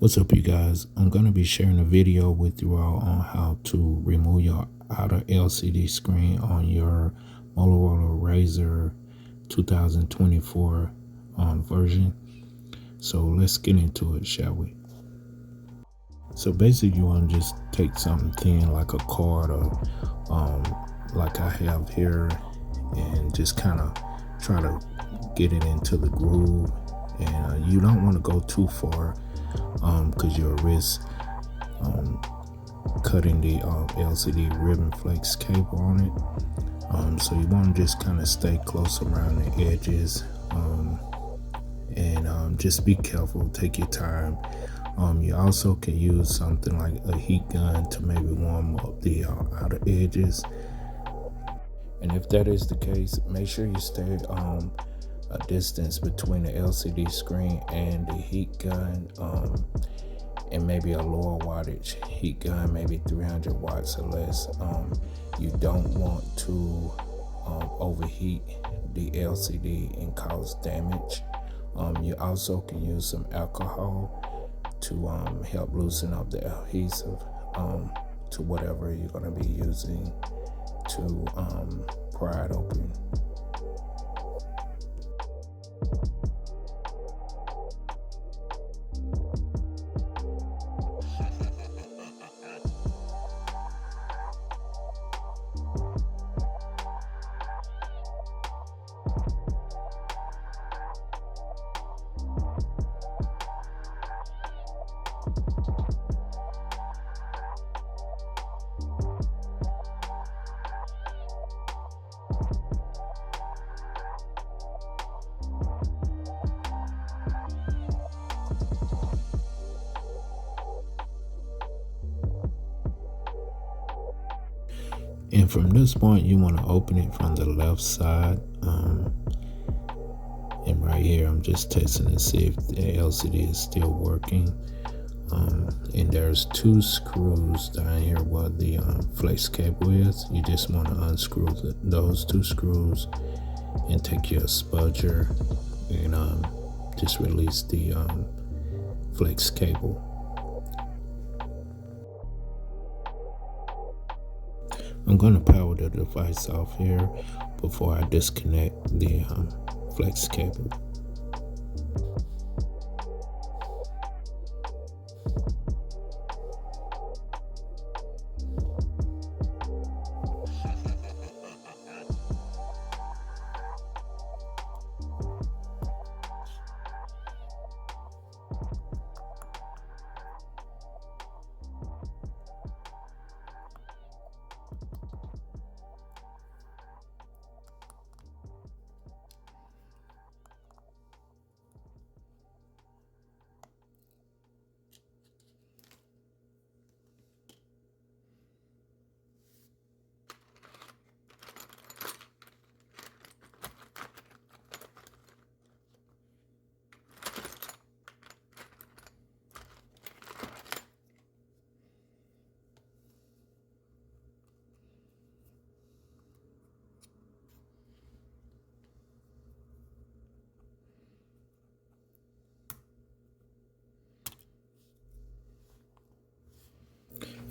What's up, you guys? I'm going to be sharing a video with you all on how to remove your outer LCD screen on your Motorola Razr 2024 version. So let's get into it, shall we? So basically you want to just take something thin like a card or like I have here, and just kind of try to get it into the groove. And you don't want to go too far because you'll risk cutting the LCD ribbon flex cable on it. So you want to just kind of stay close around the edges, and just be careful, take your time. You also can use something like a heat gun to maybe warm up the outer edges. And if that is the case, make sure you stay a distance between the LCD screen and the heat gun, and maybe a lower wattage heat gun, maybe 300 watts or less. You don't want to overheat the LCD and cause damage. You also can use some alcohol to help loosen up the adhesive to whatever you're going to be using to pry it open. And from this point, you want to open it from the left side. And right here, I'm just testing to see if the LCD is still working. And there's two screws down here where the flex cable is. You just want to unscrew those two screws and take your spudger and just release the flex cable. I'm going to power the device off here before I disconnect the flex cable.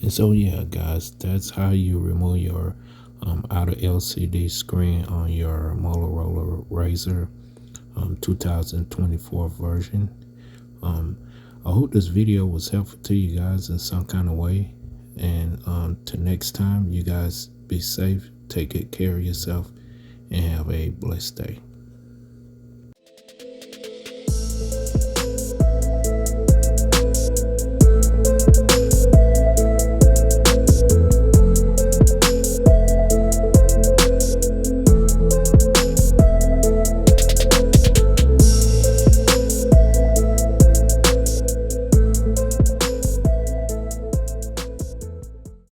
And so yeah, guys, that's how you remove your outer LCD screen on your Motorola Razr 2024 version. I hope this video was helpful to you guys in some kind of way. And till next time, you guys be safe, take good care of yourself, and have a blessed day.